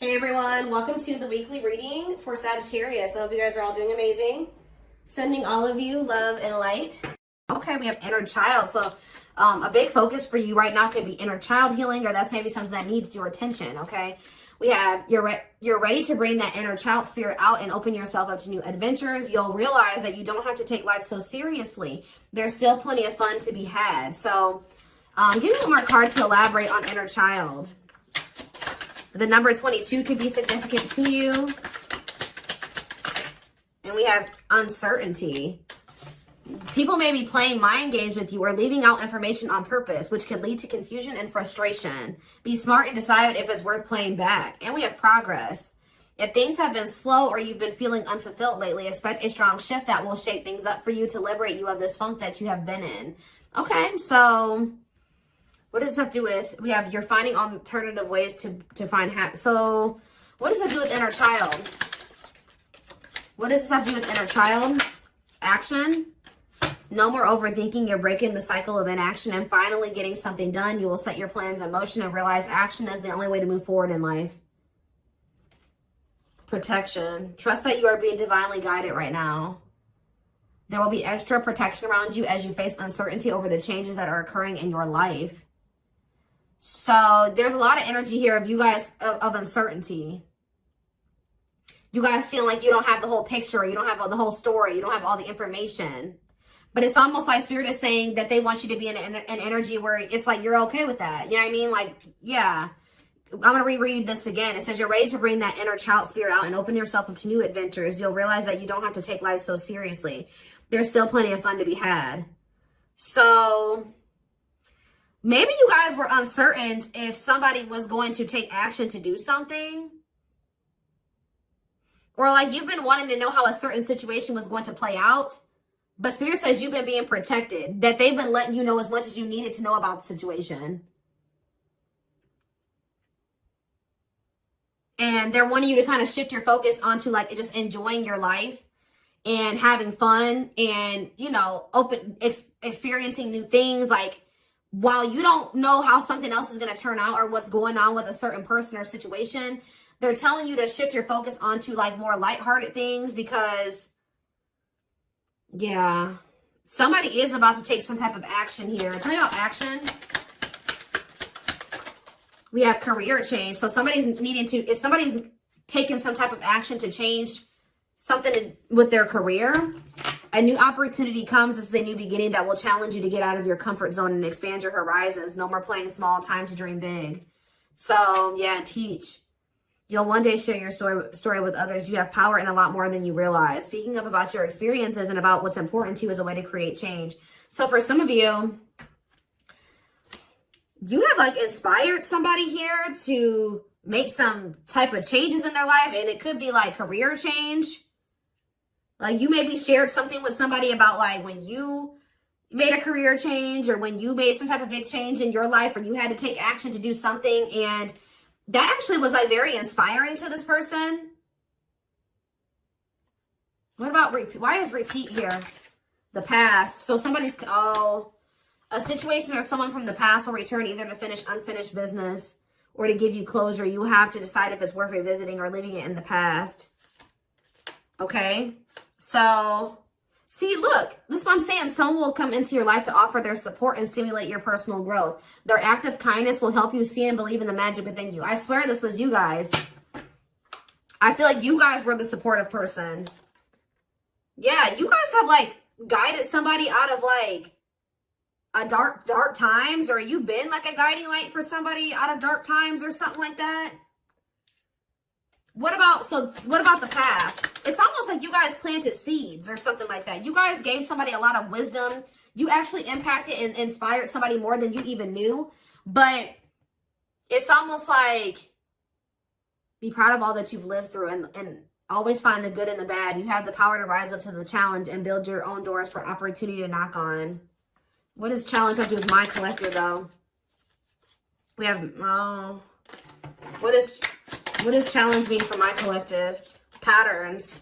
Hey everyone, welcome to the weekly reading for Sagittarius. I hope you guys are all doing amazing. Sending all of you love and light. Okay, we have inner child. So a big focus for you right now could be inner child healing, or that's maybe something that needs your attention, okay? We have you're ready to bring that inner child spirit out and open yourself up to new adventures. You'll realize that you don't have to take life so seriously. There's still plenty of fun to be had. So give me one more card to elaborate on inner child. The number 22 could be significant to you. And we have uncertainty. People may be playing mind games with you or leaving out information on purpose, which could lead to confusion and frustration. Be smart and decide if it's worth playing back. And we have progress. If things have been slow or you've been feeling unfulfilled lately, expect a strong shift that will shake things up for you to liberate you of this funk that you have been in. Okay, so what does this have to do with? We have you're finding alternative ways to find happiness. So what does that do with inner child? What does this have to do with inner child? Action. No more overthinking. You're breaking the cycle of inaction and finally getting something done. You will set your plans in motion and realize action is the only way to move forward in life. Protection. Trust that you are being divinely guided right now. There will be extra protection around you as you face uncertainty over the changes that are occurring in your life. So there's a lot of energy here of you guys of uncertainty. You guys feel like you don't have the whole picture. You don't have the whole story. You don't have all the information. But it's almost like Spirit is saying that they want you to be in an energy where it's like you're okay with that. You know what I mean? Like, yeah. I'm going to reread this again. It says you're ready to bring that inner child spirit out and open yourself up to new adventures. You'll realize that you don't have to take life so seriously. There's still plenty of fun to be had. So maybe you guys were uncertain if somebody was going to take action to do something. Or like you've been wanting to know how a certain situation was going to play out. But Spirit says you've been being protected. That they've been letting you know as much as you needed to know about the situation. And they're wanting you to kind of shift your focus onto like just enjoying your life. And having fun. And, you know, experiencing new things. Like, while you don't know how something else is going to turn out or what's going on with a certain person or situation, they're telling you to shift your focus onto like more lighthearted things because, yeah, somebody is about to take some type of action here. Tell me about action. We have career change. So somebody's taking some type of action to change something with their career. A new opportunity comes. This is a new beginning that will challenge you to get out of your comfort zone and expand your horizons. No more playing small, time to dream big. So, yeah, teach. You'll one day share your story with others. You have power in a lot more than you realize. Speaking up about your experiences and about what's important to you is a way to create change. So for some of you, you have like inspired somebody here to make some type of changes in their life. And it could be like career change. Like you maybe shared something with somebody about like when you made a career change or when you made some type of big change in your life or you had to take action to do something. And that actually was like very inspiring to this person. What about repeat? Why is repeat here? The past. So somebody's, a situation or someone from the past will return either to finish unfinished business or to give you closure. You have to decide if it's worth revisiting or leaving it in the past. Okay. So, see, look, this is what I'm saying. Someone will come into your life to offer their support and stimulate your personal growth. Their act of kindness will help you see and believe in the magic within you. I swear this was you guys. I feel like you guys were the supportive person. Yeah, you guys have, like, guided somebody out of, like, a dark times. Or you've been, like, a guiding light for somebody out of dark times or something like that. What about the past? It's almost like you guys planted seeds or something like that. You guys gave somebody a lot of wisdom. You actually impacted and inspired somebody more than you even knew. But it's almost like be proud of all that you've lived through and always find the good and the bad. You have the power to rise up to the challenge and build your own doors for opportunity to knock on. What does challenge have to do with my collector, though? We have, what does challenge mean for my collective? Patterns.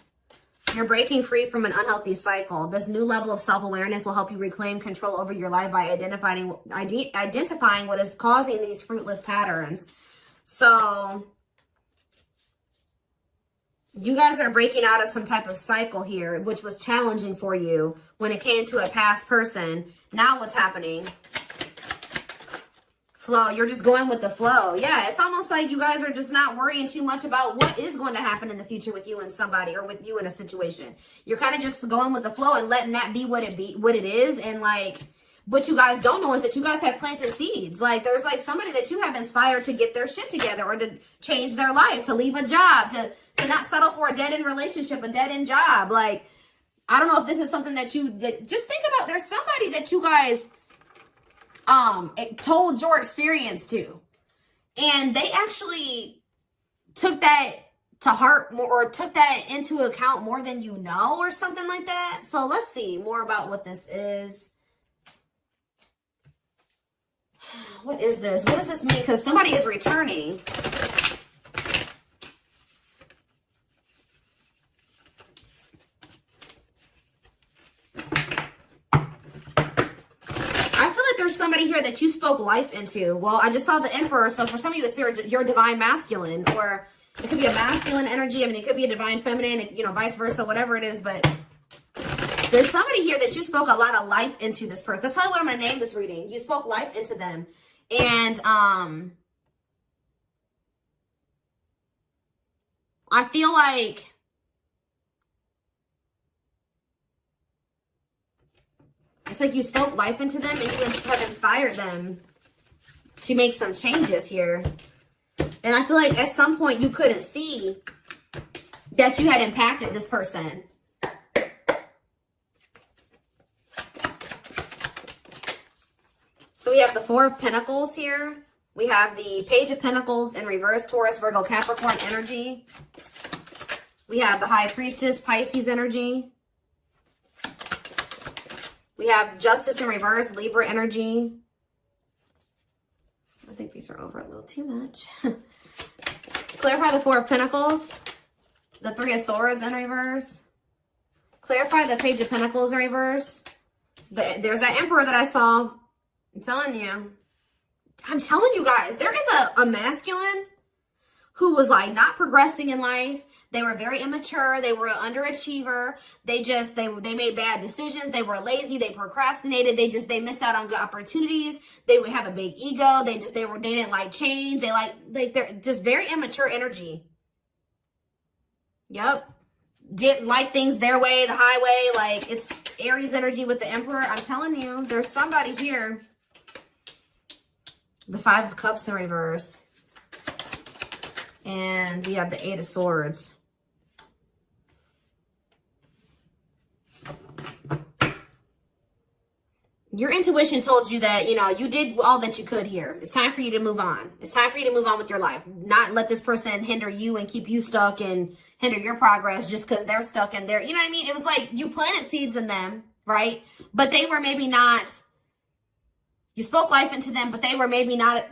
You're breaking free from an unhealthy cycle. This new level of self-awareness will help you reclaim control over your life by identifying what is causing these fruitless patterns. So You guys are breaking out of some type of cycle here, which was challenging for you when it came to a past person. Now what's happening? Flow. You're just going with the flow. Yeah, it's almost like you guys are just not worrying too much about what is going to happen in the future with you and somebody, or with you in a situation. You're kind of just going with the flow and letting that be what it is. And like, what you guys don't know is that you guys have planted seeds. Like, there's like somebody that you have inspired to get their shit together, or to change their life, to leave a job, to not settle for a dead-end relationship, a dead-end job. Like, I don't know if this is something that just think about. There's somebody that you guys told your experience to, and they actually took that to heart more, or took that into account more than you know, or something like that. So let's see more about what this is. What is this? What does this mean? Because somebody is returning. Somebody here that you spoke life into. Well, I just saw the Emperor, so for some of you, it's your divine masculine, or it could be a masculine energy. I mean, it could be a divine feminine, you know, vice versa, whatever it is. But there's somebody here that you spoke a lot of life into this person. That's probably what I'm going to name this reading. You spoke life into them. And I feel like it's like you spoke life into them, and you have inspired them to make some changes here. And I feel like at some point you couldn't see that you had impacted this person. So we have the Four of Pentacles here. We have the Page of Pentacles in reverse, Taurus, Virgo, Capricorn energy. We have the High Priestess, Pisces energy. We have Justice in reverse, Libra energy. I think these are over a little too much. Clarify the Four of Pentacles. The Three of Swords in reverse. Clarify the Page of Pentacles in reverse. There's that Emperor that I saw. I'm telling you guys, there is a masculine who was like not progressing in life. They were very immature. They were an underachiever. They made bad decisions. They were lazy. They procrastinated. They missed out on good opportunities. They would have a big ego. They didn't like change. They're just very immature energy. Yep. Didn't like things their way, the highway. Like, it's Aries energy with the Emperor. I'm telling you, there's somebody here. The Five of Cups in reverse. And we have the Eight of Swords. Your intuition told you that, you know, you did all that you could here. It's time for you to move on. It's time for you to move on with your life. Not let this person hinder you and keep you stuck and hinder your progress just because they're stuck in there. You know what I mean? It was like you planted seeds in them, right? But they were maybe not, you spoke life into them, but they were maybe not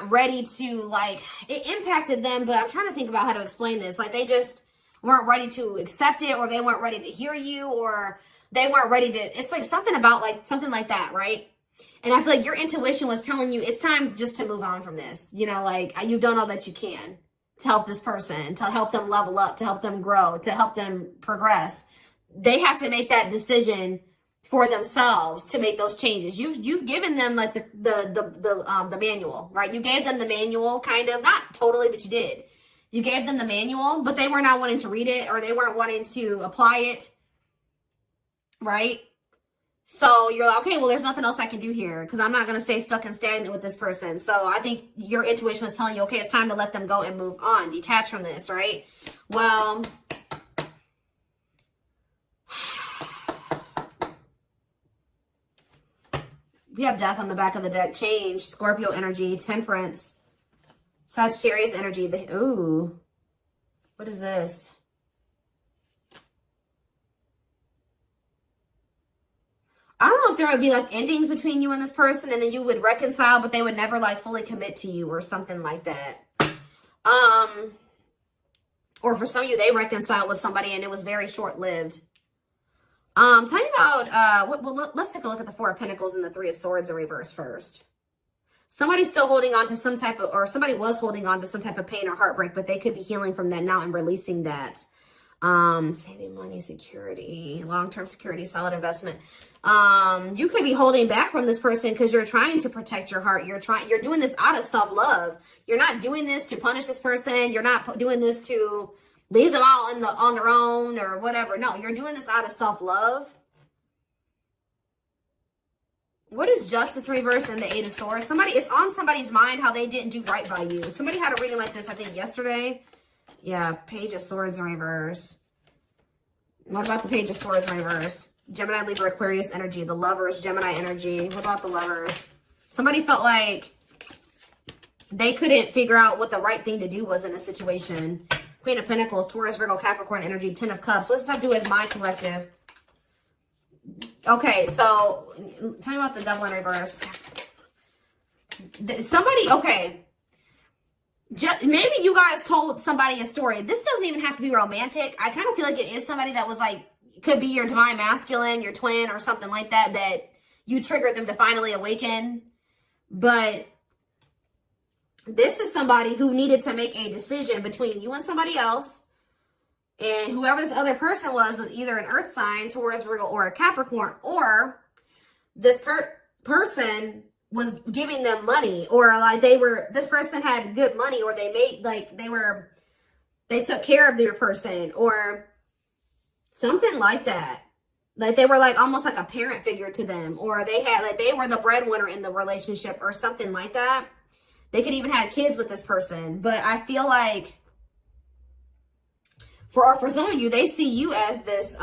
ready to, like, it impacted them. But I'm trying to think about how to explain this. Like, they just weren't ready to accept it, or they weren't ready to hear you, or they weren't ready to, it's like something about like, something like that, right? And I feel like your intuition was telling you it's time just to move on from this. You know, like, you've done all that you can to help this person, to help them level up, to help them grow, to help them progress. They have to make that decision for themselves to make those changes. You've given them like the manual, right? You gave them the manual, kind of, not totally, but you did. You gave them the manual, but they were not wanting to read it, or they weren't wanting to apply it. Right? So you're like, okay, well, there's nothing else I can do here because I'm not going to stay stuck and stagnant with this person. So I think your intuition was telling you, okay, it's time to let them go and move on, detach from this, right? Well, we have Death on the back of the deck, Change, Scorpio energy, Temperance, Sagittarius energy. Ooh, what is this? I don't know if there would be like endings between you and this person, and then you would reconcile, but they would never like fully commit to you or something like that. Or for some of you, they reconciled with somebody and it was very short-lived. Tell me about, let's take a look at the Four of Pentacles and the Three of Swords in reverse first. Somebody's still holding on to some type of, or somebody was holding on to some type of pain or heartbreak, but they could be healing from that now and releasing that. Saving money, security, long-term security, solid investment. You could be holding back from this person because you're trying to protect your heart. You're doing this out of self-love. You're not doing this to punish this person. You're not doing this to leave them all on their own or whatever. No, you're doing this out of self-love. What is Justice reverse and the Eight of Swords? It's on somebody's mind how they didn't do right by you. Somebody had a reading like this, I think, yesterday. Yeah, Page of Swords in reverse. What about the Page of Swords in reverse? Gemini, Libra, Aquarius energy. The Lovers, Gemini energy. What about the Lovers? Somebody felt like they couldn't figure out what the right thing to do was in a situation. Queen of Pentacles, Taurus, Virgo, Capricorn energy. Ten of Cups. What does that have to do with my collective? Okay, so tell me about the Devil in reverse. Okay. Maybe you guys told somebody a story. This doesn't even have to be romantic. I kind of feel like it is somebody that was like, could be your divine masculine, your twin, or something like that, that you triggered them to finally awaken. But this is somebody who needed to make a decision between you and somebody else. And whoever this other person was either an earth sign, Taurus, Virgo, or a Capricorn, or this person was giving them money, or like this person had good money, or they took care of their person, or something like that. Like they were like almost like a parent figure to them, or they were the breadwinner in the relationship or something like that. They could even have kids with this person. But I feel like for some of you, they see you as this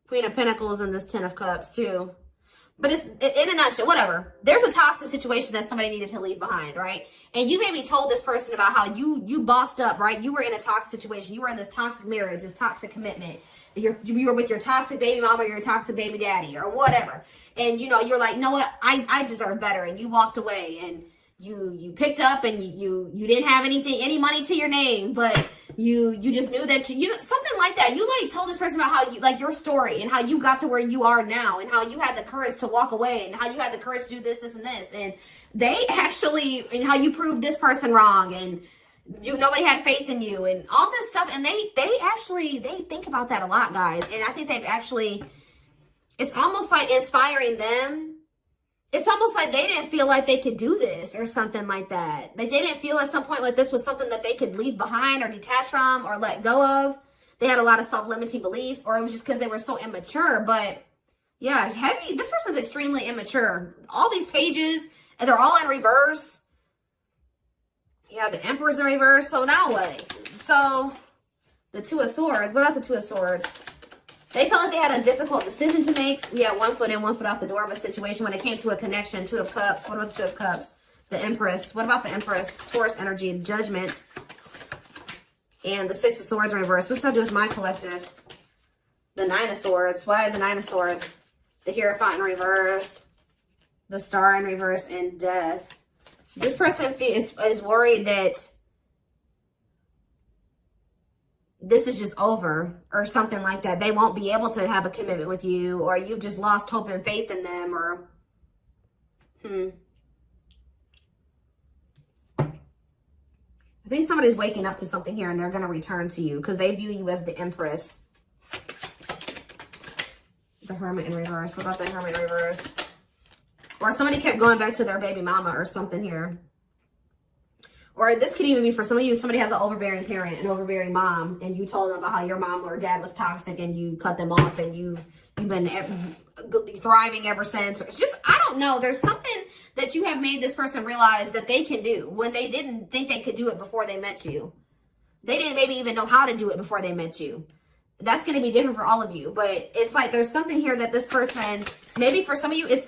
Queen of Pentacles and this Ten of Cups too. But it's in a nutshell, whatever. There's a toxic situation that somebody needed to leave behind, right? And you maybe told this person about how you bossed up, right? You were in a toxic situation. You were in this toxic marriage, this toxic commitment. You were with your toxic baby mama or your toxic baby daddy or whatever. And, you're like, you know what? I deserve better. And you walked away and you picked up and you didn't have any money to your name, but you just knew that something like that. You like told this person about how you like your story and how you got to where you are now and how you had the courage to walk away and how you had the courage to do this and this. And they actually, and how you proved this person wrong and nobody had faith in you and all this stuff. And they think about that a lot, guys. And I think it's almost like inspiring them. It's almost like they didn't feel like they could do this or something like that. They didn't feel at some point like this was something that they could leave behind or detach from or let go of. They had a lot of self-limiting beliefs, or it was just because they were so immature. But yeah, this person's extremely immature. All these pages, and they're all in reverse. Yeah, the Emperor's in reverse. So now what? So the Two of Swords. What about the Two of Swords? They felt like they had a difficult decision to make. Yeah, 1 foot in, 1 foot out the door of a situation when it came to a connection. Two of Cups. What about the Two of Cups? The Empress. What about the Empress? Taurus energy, Judgment. And the Six of Swords in reverse. What's that do with my collective? The Nine of Swords. Why the Nine of Swords? The Hierophant in reverse. The Star in reverse. And Death. This person is worried that this is just over or something like that. They won't be able to have a commitment with you, or you've just lost hope and faith in them, or I think somebody's waking up to something here and they're going to return to you because they view you as the Empress. The Hermit in reverse. What about the Hermit in reverse? Or somebody kept going back to their baby mama or something here. Or this could even be for some of you, somebody has an overbearing parent, an overbearing mom, and you told them about how your mom or dad was toxic and you cut them off and you've been thriving ever since. It's just, I don't know. There's something that you have made this person realize that they can do when they didn't think they could do it before they met you. They didn't maybe even know how to do it before they met you. That's going to be different for all of you. But it's like there's something here that this person, maybe for some of you, it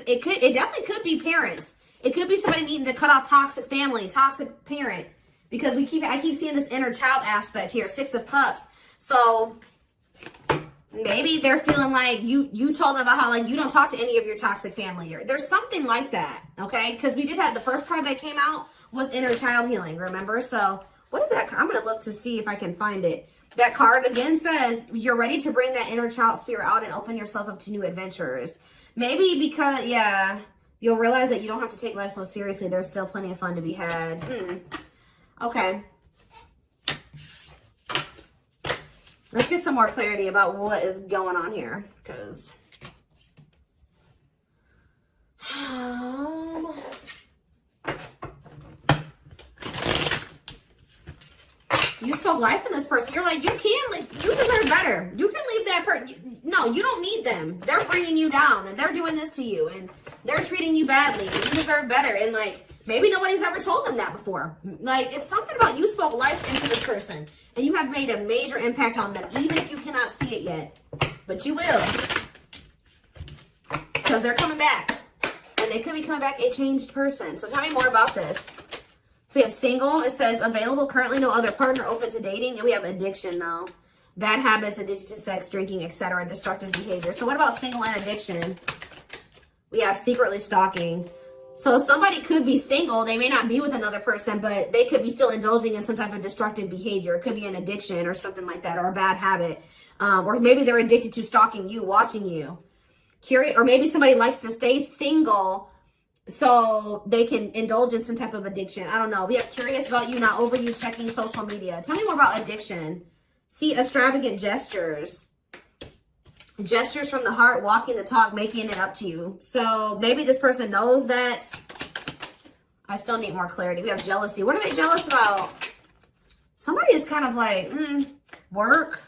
definitely could be parents. It could be somebody needing to cut off toxic family, toxic parent, because I keep seeing this inner child aspect here, Six of Cups. So maybe they're feeling like you told them about how like you don't talk to any of your toxic family. Or there's something like that, okay? Because we did have the first card that came out was inner child healing, remember? So what is that? I'm going to look to see if I can find it. That card again says you're ready to bring that inner child spirit out and open yourself up to new adventures. Maybe because, yeah, you'll realize that you don't have to take life so seriously. There's still plenty of fun to be had. Okay. Let's get some more clarity about what is going on here, because you spoke life in this person. You're like, you deserve better. You can leave that person. No, you don't need them. They're bringing you down, and they're doing this to you, and they're treating you badly, and you deserve better. And like, maybe nobody's ever told them that before. Like, it's something about you spoke life into this person, and you have made a major impact on them, even if you cannot see it yet. But you will. Because they're coming back. And they could be coming back a changed person. So tell me more about this. So we have single. It says available, currently no other partner, open to dating. And we have addiction, though. Bad habits, addiction to sex, drinking, etc. Destructive behavior. So what about single and addiction? We have secretly stalking. So somebody could be single. They may not be with another person, but they could be still indulging in some type of destructive behavior. It could be an addiction or something like that, or a bad habit. Or maybe they're addicted to stalking you, watching you. Curious, or maybe somebody likes to stay single so they can indulge in some type of addiction. I don't know. We have curious about you, not over you, checking social media. Tell me more about addiction. See, extravagant gestures. Gestures from the heart, walking the talk, making it up to you. So maybe this person knows that. I still need more clarity. We have jealousy. What are they jealous about? Somebody is kind of like, work.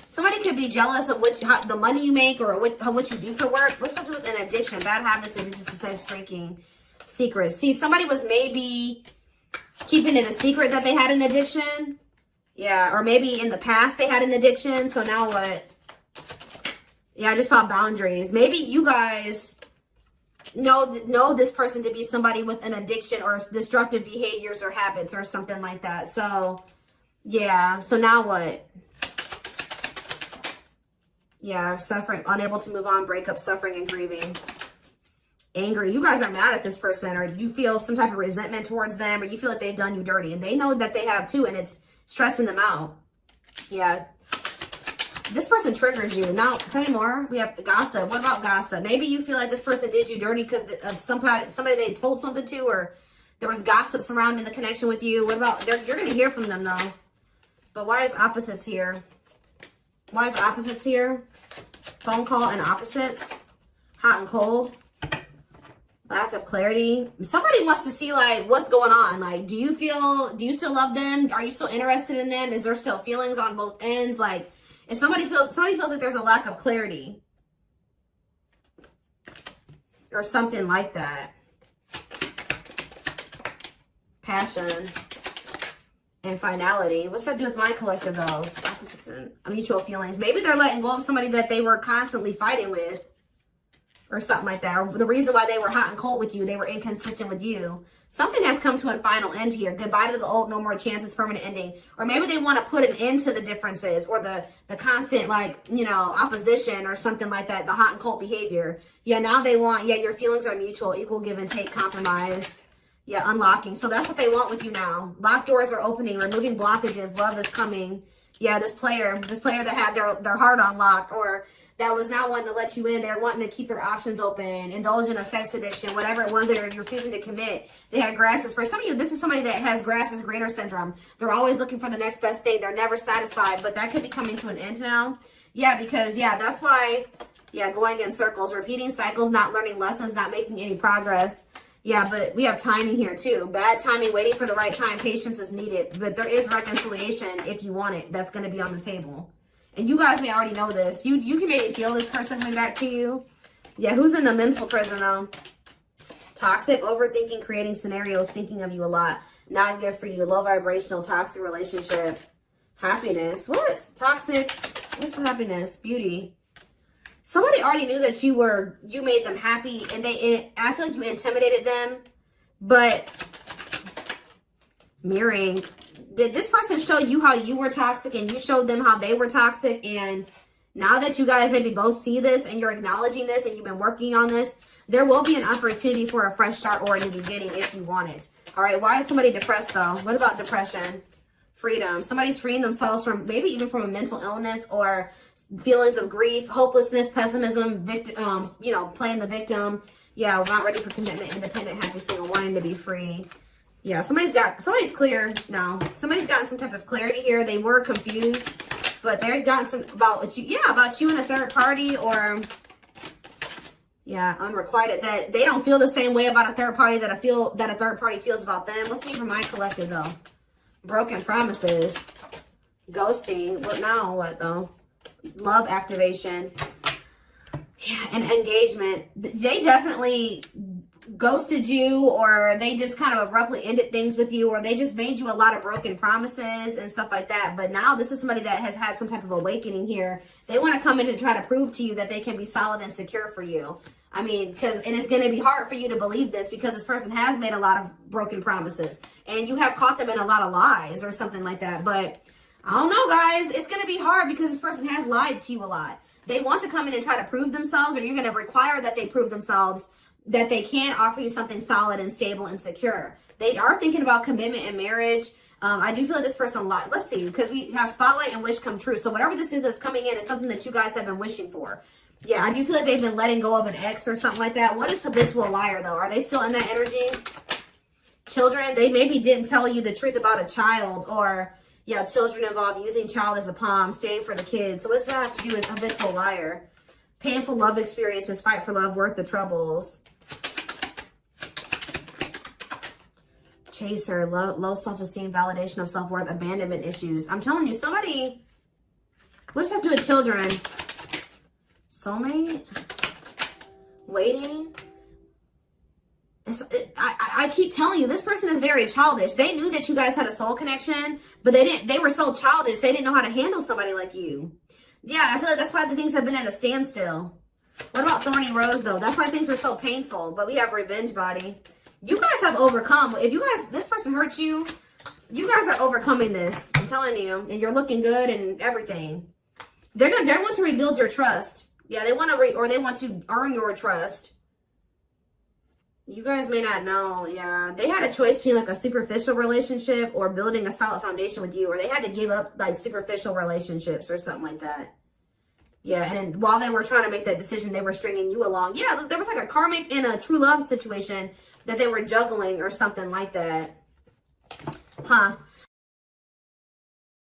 Somebody could be jealous of the money you make or what you do for work. What's something with an addiction? Bad habits, addicted to sex, drinking, secrets. See, somebody was maybe keeping it a secret that they had an addiction. Yeah, or maybe in the past they had an addiction. So now what? Yeah, I just saw boundaries. Maybe you guys know this person to be somebody with an addiction or destructive behaviors or habits or something like that. So, yeah. So now what? Yeah, suffering, unable to move on, breakup, suffering, and grieving. Angry. You guys are mad at this person, or you feel some type of resentment towards them, or you feel like they've done you dirty. And they know that they have too, and it's stressing them out. Yeah. This person triggers you. Now, tell me more. We have gossip. What about gossip? Maybe you feel like this person did you dirty because of somebody they told something to, or there was gossip surrounding the connection with you. What about, you're going to hear from them, though. But why is opposites here? Why is opposites here? Phone call and opposites. Hot and cold. Lack of clarity. Somebody wants to see, like, what's going on. Like, do you still love them? Are you still interested in them? Is there still feelings on both ends? Like, if somebody feels like there's a lack of clarity. Or something like that. Passion. And finality. What's that do with my collective, though? Opposites and mutual feelings. Maybe they're letting go of somebody that they were constantly fighting with. Or something like that. Or the reason why they were hot and cold with you. They were inconsistent with you. Something has come to a final end here. Goodbye to the old, no more chances, permanent ending. Or maybe they want to put an end to the differences. Or the constant, like, you know, opposition or something like that. The hot and cold behavior. Yeah, now they want, yeah, your feelings are mutual. Equal give and take, compromise. Yeah, unlocking. So that's what they want with you now. Locked doors are opening, removing blockages. Love is coming. Yeah, this player that had their heart on lock, or that was not wanting to let you in. They're wanting to keep their options open, indulge in a sex addiction, whatever it was they're refusing to commit. They had grasses. For some of you, this is somebody that has grass is greener syndrome. They're always looking for the next best thing. They're never satisfied, but that could be coming to an end now. Yeah, because, yeah, that's why, yeah, going in circles, repeating cycles, not learning lessons, not making any progress. Yeah, but we have timing here too. Bad timing, waiting for the right time. Patience is needed. But there is reconciliation if you want it. That's going to be on the table. And you guys may already know this. You can maybe feel this person coming back to you. Yeah, who's in the mental prison though? Toxic, overthinking, creating scenarios, thinking of you a lot. Not good for you. Low vibrational, toxic relationship. Happiness. What? Toxic. What's happiness? Beauty. Somebody already knew that you made them happy, and I feel like you intimidated them, but mirroring, did this person show you how you were toxic and you showed them how they were toxic? And now that you guys maybe both see this and you're acknowledging this and you've been working on this, there will be an opportunity for a fresh start or a new beginning if you want it. All right, why is somebody depressed though? What about depression? Freedom. Somebody's freeing themselves from, maybe even from a mental illness, or feelings of grief, hopelessness, pessimism, victim, you know, playing the victim. Yeah, we're not ready for commitment, independent, happy, single, wanting to be free. Yeah, somebody's clear now. Somebody's gotten some type of clarity here. They were confused, but they've gotten some about you. Yeah, about you and a third party, or yeah, unrequited. That they don't feel the same way about a third party that a third party feels about them. What's me for my collective though? Broken promises, ghosting. What now? What though? Love activation. Yeah, and engagement. They definitely ghosted you, or they just kind of abruptly ended things with you, or they just made you a lot of broken promises and stuff like that. But now this is somebody that has had some type of awakening here. They want to come in and try to prove to you that they can be solid and secure for you. I mean, and it's going to be hard for you to believe this because this person has made a lot of broken promises and you have caught them in a lot of lies or something like that. But I don't know, guys. It's going to be hard because this person has lied to you a lot. They want to come in and try to prove themselves, or you're going to require that they prove themselves that they can offer you something solid and stable and secure. They are thinking about commitment and marriage. I do feel like this person, let's see, because we have spotlight and wish come true. So whatever this is that's coming in is something that you guys have been wishing for. Yeah, I do feel like they've been letting go of an ex or something like that. What is habitual liar, though? Are they still in that energy? Children, they maybe didn't tell you the truth about a child, or yeah, children involved, using child as a palm, staying for the kids. So what's that have to do with habitual liar? Painful love experiences, fight for love, worth the troubles. Chaser, low self-esteem, validation of self-worth, abandonment issues. I'm telling you, somebody, what does that have to do with children? Soulmate? Waiting? I keep telling you, this person is very childish. They knew that you guys had a soul connection, but they were so childish, they didn't know how to handle somebody like you. Yeah, I feel like that's why the things have been at a standstill. What about Thorny Rose, though? That's why things were so painful, but we have Revenge Body. You guys have overcome. If you guys, this person hurt you, you guys are overcoming this. I'm telling you, and you're looking good and everything. They want to rebuild your trust. Yeah, they want to they want to earn your trust. You guys may not know. Yeah, they had a choice between like a superficial relationship or building a solid foundation with you, or they had to give up like superficial relationships or something like that. Yeah, and then while they were trying to make that decision, they were stringing you along. Yeah, there was like a karmic and a true love situation that they were juggling or something like that. Huh.